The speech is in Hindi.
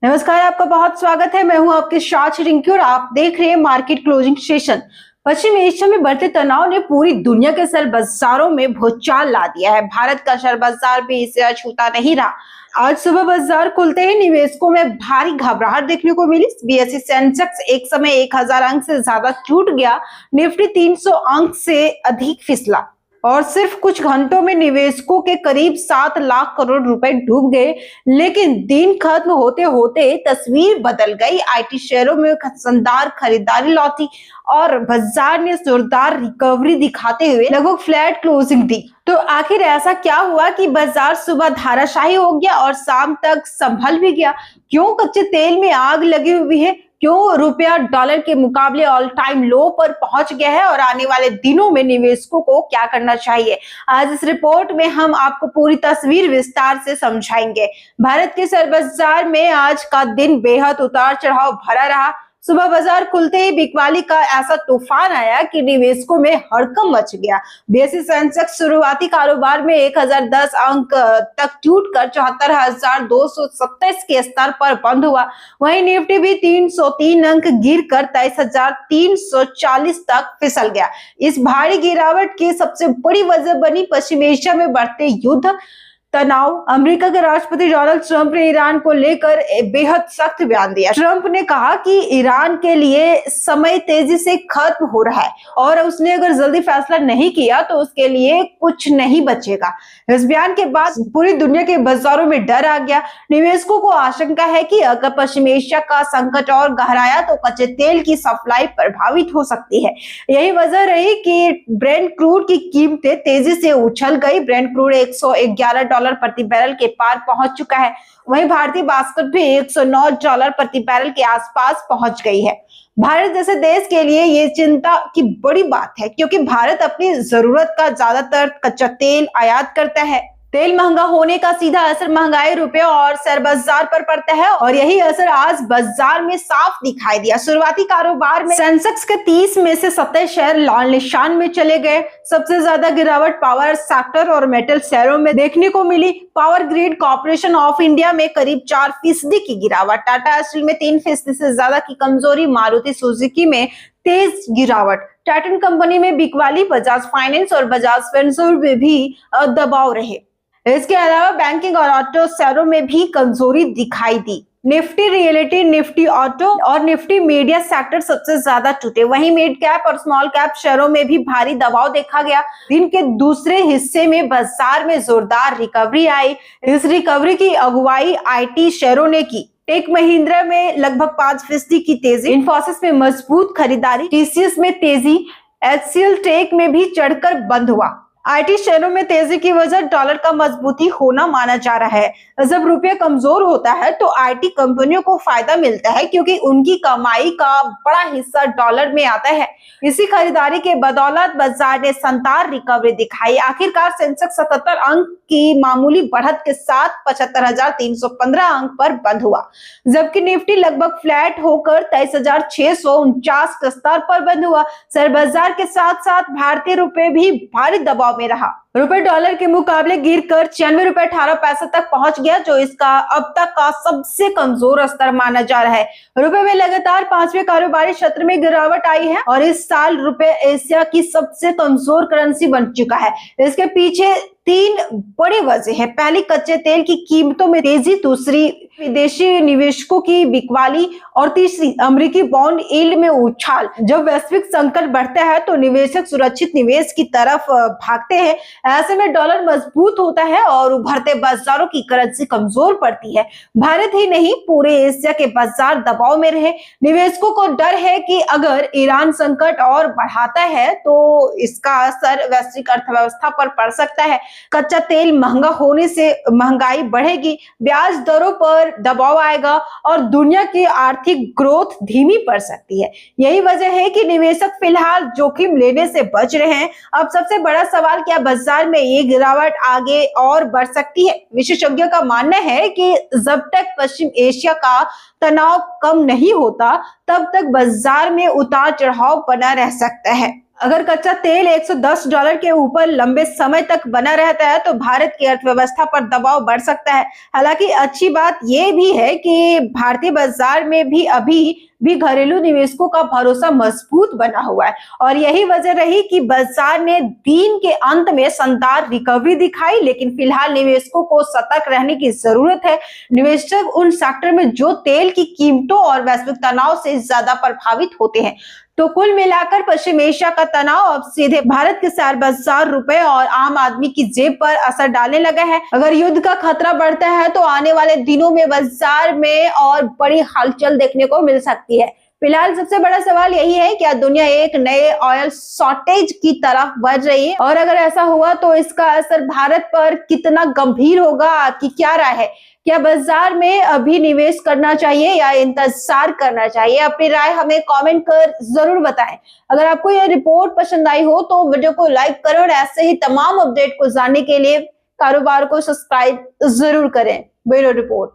नमस्कार, आपका बहुत स्वागत है। मैं हूं आपके साथ रिंकी और आप देख रहे हैं मार्केट क्लोजिंग सेशन। पश्चिम एशिया में बढ़ते तनाव ने पूरी दुनिया के शेयर बाजारों में भूचाल ला दिया है। भारत का शेयर बाजार भी इसे छूता नहीं रहा। आज सुबह बाजार खुलते ही निवेशकों में भारी घबराहट देखने को मिली। बीएसई सेंसेक्स एक समय 1000 अंक से ज्यादा टूट गया। निफ्टी 300 अंक से अधिक फिसला और सिर्फ कुछ घंटों में निवेशकों के करीब 7 लाख करोड़ रुपए डूब गए। लेकिन दिन खत्म होते होते तस्वीर बदल गई। आईटी शेयरों में शानदार खरीदारी लौटी और बाजार ने जोरदार रिकवरी दिखाते हुए लगभग फ्लैट क्लोजिंग दी। तो आखिर ऐसा क्या हुआ कि बाजार सुबह धाराशाही हो गया और शाम तक संभल भी गया? क्यों कच्चे तेल में आग लगी हुई है? क्यों रुपया डॉलर के मुकाबले ऑल टाइम लो पर पहुंच गया है और आने वाले दिनों में निवेशकों को क्या करना चाहिए? आज इस रिपोर्ट में हम आपको पूरी तस्वीर विस्तार से समझाएंगे। भारत के शेयर बाजार में आज का दिन बेहद उतार चढ़ाव भरा रहा। सुबह बाजार खुलते ही बिकवाली का ऐसा तूफान आया कि निवेशकों में हड़कंप मच गया। बीएसई सेंसेक्स शुरुआती कारोबार में 1010 अंक तक टूटकर 74,227 के स्तर पर बंद हुआ। वहीं निफ्टी भी 303 अंक गिरकर 23,340 तक फिसल गया। इस भारी गिरावट की सबसे बड़ी वजह बनी पश्चिम एशिया में बढ़ते युद्ध तनाव। अमेरिका के राष्ट्रपति डोनाल्ड ट्रंप ने ईरान को लेकर बेहद सख्त बयान दिया। ट्रंप ने कहा कि ईरान के लिए समय तेजी से खत्म हो रहा है और उसने अगर जल्दी फैसला नहीं किया तो उसके लिए कुछ नहीं बचेगा। इस बयान के बाद पूरी दुनिया के बाजारों में डर आ गया। निवेशकों को आशंका है कि अगर पश्चिम एशिया का संकट और गहराया तो कच्चे तेल की सप्लाई प्रभावित हो सकती है। यही वजह रही कि ब्रेंट क्रूड की कीमतें तेजी से उछल गई। ब्रेंट क्रूड $111 प्रति बैरल के पार पहुंच चुका है। वहीं भारतीय बास्केट भी $109 प्रति बैरल के आसपास पहुंच गई है। भारत जैसे देश के लिए ये चिंता की बड़ी बात है क्योंकि भारत अपनी जरूरत का ज्यादातर कच्चा तेल आयात करता है। तेल महंगा होने का सीधा असर महंगाई, रुपए और शेयर बाजार पर पड़ता है और यही असर आज बाजार में साफ दिखाई दिया। शुरुआती कारोबार में सेंसेक्स के 30 में से 27 शेयर लाल निशान में चले गए। सबसे ज्यादा गिरावट पावर सेक्टर और मेटल शेयरों में देखने को मिली। Power grid corporation of India में करीब 4% की गिरावट, टाटा स्टील में 3% से ज्यादा की कमजोरी, मारुति सुजुकी में तेज गिरावट, टाइटन कंपनी में बिकवाली, बजाज फाइनेंस और बजाज फिनसर्व में भी दबाव रहे। इसके अलावा बैंकिंग और ऑटो शेयरों में भी कमजोरी दिखाई दी। निफ्टी रियलिटी, निफ्टी ऑटो और निफ्टी मीडिया सेक्टर सबसे ज्यादा टूटे। वहीं मिड कैप और स्मॉल कैप शेयरों में भी भारी दबाव देखा गया। दिन के दूसरे हिस्से में बाजार में जोरदार रिकवरी आई। इस रिकवरी की अगुवाई आईटी शेयरों ने की। टेक महिंद्रा में लगभग 5% की तेजी, इन्फोसिस में मजबूत खरीदारी, टीसीएस में तेजी, एचसीएल टेक में भी चढ़कर बंद हुआ। आईटी शेयरों में तेजी की वजह डॉलर का मजबूती होना माना जा रहा है। जब रुपया कमजोर होता है तो आईटी कंपनियों को फायदा मिलता है क्योंकि उनकी कमाई का बड़ा हिस्सा डॉलर में आता है। इसी खरीदारी के बदौलत बाजार ने शानदार रिकवरी दिखाई। आखिरकार सेंसेक्स 77 अंक की मामूली बढ़त के साथ 75,315 अंक पर बंद हुआ, जबकि निफ्टी लगभग फ्लैट होकर 23,649 के स्तर पर बंद हुआ। शेयर बाजार के साथ साथ भारतीय रुपए भी भारी दबाव में रहा। रुपए डॉलर के मुकाबले गिरकर ₹96.18 तक पहुंच गया, जो इसका अब तक का सबसे कमजोर स्तर माना जा रहा है। रुपए में लगातार 5वें कारोबारी सत्र में गिरावट आई है और इस साल रुपए एशिया की सबसे कमजोर करेंसी बन चुका है। इसके पीछे 3 बड़ी वजह है। पहली, कच्चे तेल की कीमतों में तेजी, दूसरी, विदेशी निवेशकों की बिकवाली और तीसरी, अमेरिकी बॉन्ड यील्ड में उछाल। जब वैश्विक संकट बढ़ता है तो निवेशक सुरक्षित निवेश की तरफ भागते हैं। ऐसे में डॉलर मजबूत होता है और उभरते बाजारों की करेंसी कमजोर पड़ती है। भारत ही नहीं, पूरे एशिया के बाजार दबाव में रहे। निवेशकों को डर है कि अगर ईरान संकट और बढ़ाता है तो इसका असर वैश्विक अर्थव्यवस्था पर पड़ सकता है। कच्चा तेल महंगा होने से महंगाई बढ़ेगी, ब्याज दरों पर दबाव आएगा और दुनिया की आर्थिक ग्रोथ धीमी पड़ सकती है। यही वजह है कि निवेशक फिलहाल जोखिम लेने से बच रहे हैं। अब सबसे बड़ा सवाल, क्या बाजार में ये गिरावट आगे और बढ़ सकती है? विशेषज्ञों का मानना है कि जब तक पश्चिम एशिया का तनाव कम नहीं होता तब तक बाजार में उतार चढ़ाव बना रह सकता है। अगर कच्चा तेल $110 के ऊपर लंबे समय तक बना रहता है तो भारत की अर्थव्यवस्था पर दबाव बढ़ सकता है। हालांकि अच्छी बात यह भी है कि भारतीय बाजार में भी अभी भी घरेलू निवेशकों का भरोसा मजबूत बना हुआ है और यही वजह रही कि बाजार ने दिन के अंत में शानदार रिकवरी दिखाई। लेकिन फिलहाल निवेशकों को सतर्क रहने की जरूरत है। निवेशक उन सेक्टर में जो तेल की कीमतों और वैश्विक तनाव से ज्यादा प्रभावित होते हैं। तो कुल मिलाकर पश्चिम एशिया का तनाव अब सीधे भारत के शेयर बाजार, रुपए और आम आदमी की जेब पर असर डालने लगा है। अगर युद्ध का खतरा बढ़ता है तो आने वाले दिनों में बाजार में और बड़ी हलचल देखने को मिल सकती है। फिलहाल सबसे बड़ा सवाल यही है, क्या दुनिया एक नए ऑयल शॉर्टेज की तरफ बढ़ रही है? और अगर ऐसा हुआ तो इसका असर भारत पर कितना गंभीर होगा? आपकी क्या राय है? क्या बाजार में अभी निवेश करना चाहिए या इंतजार करना चाहिए? अपनी राय हमें कमेंट कर जरूर बताएं। अगर आपको यह रिपोर्ट पसंद आई हो तो वीडियो को लाइक करें और ऐसे ही तमाम अपडेट को जानने के लिए कारोबार को सब्सक्राइब जरूर करें। Bureau report.